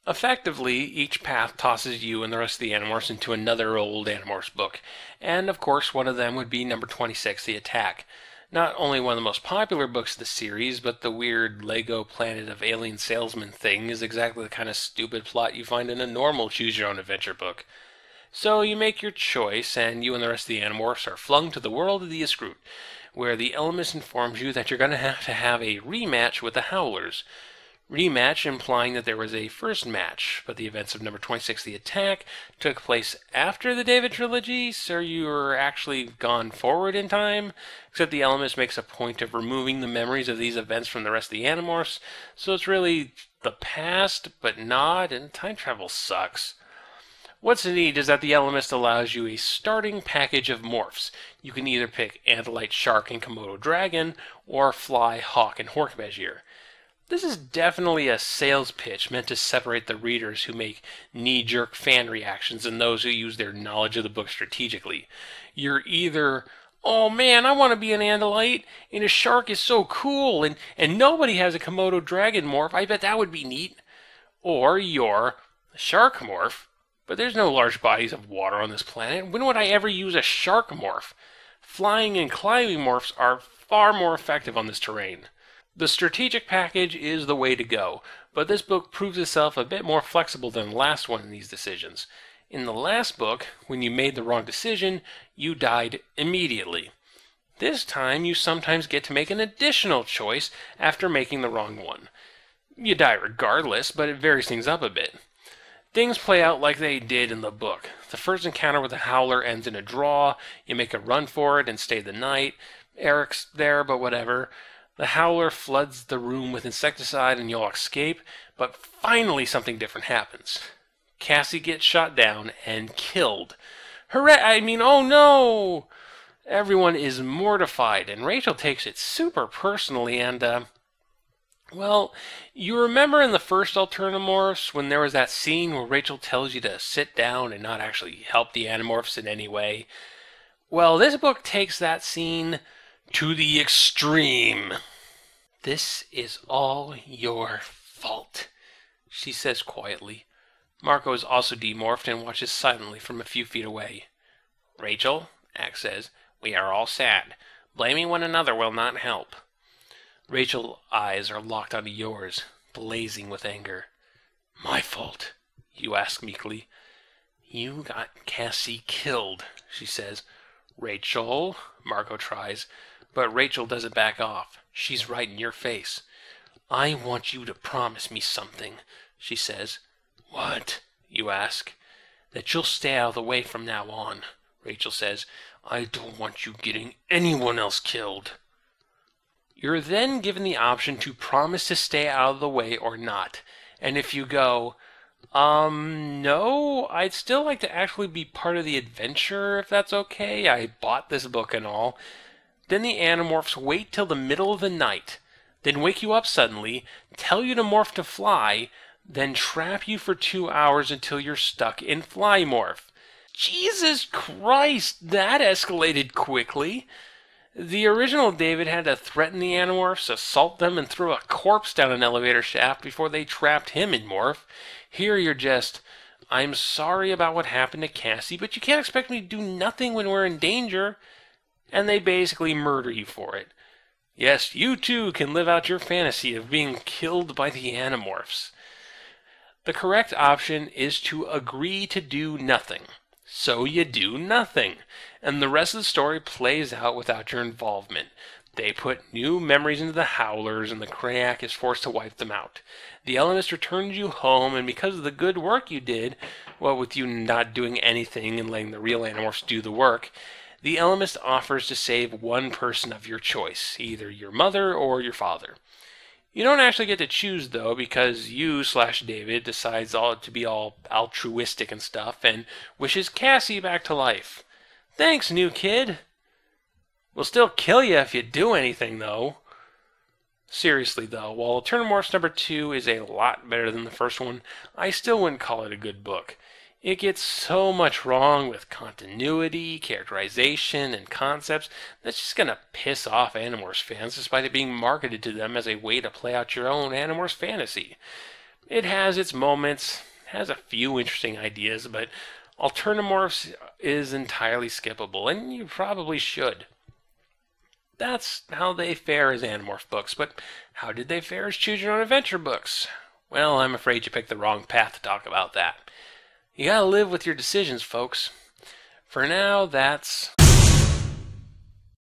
Effectively, each path tosses you and the rest of the Animorphs into another old Animorphs book, and of course one of them would be number 26, The Attack. Not only one of the most popular books of the series, but the weird Lego Planet of Alien Salesman thing is exactly the kind of stupid plot you find in a normal choose-your-own-adventure book. So you make your choice, and you and the rest of the Animorphs are flung to the world of the Yskrut, where the Ellimist informs you that you're going to have a rematch with the Howlers. Rematch implying that there was a first match, but the events of number 26, The Attack, took place after the David trilogy, so you're actually gone forward in time, except the Ellimist makes a point of removing the memories of these events from the rest of the Animorphs, so it's really the past, but not, and time travel sucks. What's neat is that the Ellimist allows you a starting package of morphs. You can either pick Andalite Shark and Komodo Dragon, or Fly, Hawk, and Hork-Bajir. This is definitely a sales pitch meant to separate the readers who make knee-jerk fan reactions and those who use their knowledge of the book strategically. You're either, oh man, I want to be an Andalite, and a shark is so cool, and nobody has a Komodo Dragon morph, I bet that would be neat. Or you're a shark morph, but there's no large bodies of water on this planet. When would I ever use a shark morph? Flying and climbing morphs are far more effective on this terrain. The strategic package is the way to go, but this book proves itself a bit more flexible than the last one in these decisions. In the last book, when you made the wrong decision, you died immediately. This time, you sometimes get to make an additional choice after making the wrong one. You die regardless, but it varies things up a bit. Things play out like they did in the book. The first encounter with the Howler ends in a draw, you make a run for it and stay the night. Eric's there, but whatever. The Howler floods the room with insecticide and you'll escape, but finally something different happens. Cassie gets shot down and killed. Hooray! Oh no! Everyone is mortified, and Rachel takes it super personally, and, well, you remember in the first Alternamorphs when there was that scene where Rachel tells you to sit down and not actually help the Animorphs in any way? Well, this book takes that scene to the extreme. This is all your fault, she says quietly. Marco is also demorphed and watches silently from a few feet away. Rachel, Ax says, we are all sad. Blaming one another will not help. Rachel's eyes are locked onto yours, blazing with anger. My fault, you ask meekly. You got Cassie killed, she says. Rachel, Marco tries, but Rachel doesn't back off. She's right in your face. I want you to promise me something, she says. What? You ask. That you'll stay out of the way from now on, Rachel says. I don't want you getting anyone else killed. You're then given the option to promise to stay out of the way or not. And if you go, no, I'd still like to actually be part of the adventure, if that's okay. I bought this book and all. Then the Animorphs wait till the middle of the night, then wake you up suddenly, tell you to morph to fly, then trap you for 2 hours until you're stuck in fly morph. Jesus Christ, that escalated quickly. The original David had to threaten the Animorphs, assault them, and throw a corpse down an elevator shaft before they trapped him in morph. Here you're just, I'm sorry about what happened to Cassie, but you can't expect me to do nothing when we're in danger. And they basically murder you for it. Yes, you too can live out your fantasy of being killed by the Animorphs. The correct option is to agree to do nothing. So you do nothing, and the rest of the story plays out without your involvement. They put new memories into the Howlers, and the Krayak is forced to wipe them out. The Ellimist returns you home, and because of the good work you did, well, with you not doing anything and letting the real Animorphs do the work, the Ellimist offers to save one person of your choice, either your mother or your father. You don't actually get to choose, though, because you/David decides to be all altruistic and stuff, and wishes Cassie back to life. Thanks, new kid. We'll still kill you if you do anything, though. Seriously, though, while Alternamorphs number 2 is a lot better than the first one, I still wouldn't call it a good book. It gets so much wrong with continuity, characterization, and concepts that's just going to piss off Animorphs fans despite it being marketed to them as a way to play out your own Animorphs fantasy. It has its moments, has a few interesting ideas, but Alternamorphs is entirely skippable, and you probably should. That's how they fare as Animorph books, but how did they fare as Choose Your Own Adventure books? Well, I'm afraid you picked the wrong path to talk about that. You gotta live with your decisions, folks. For now, that's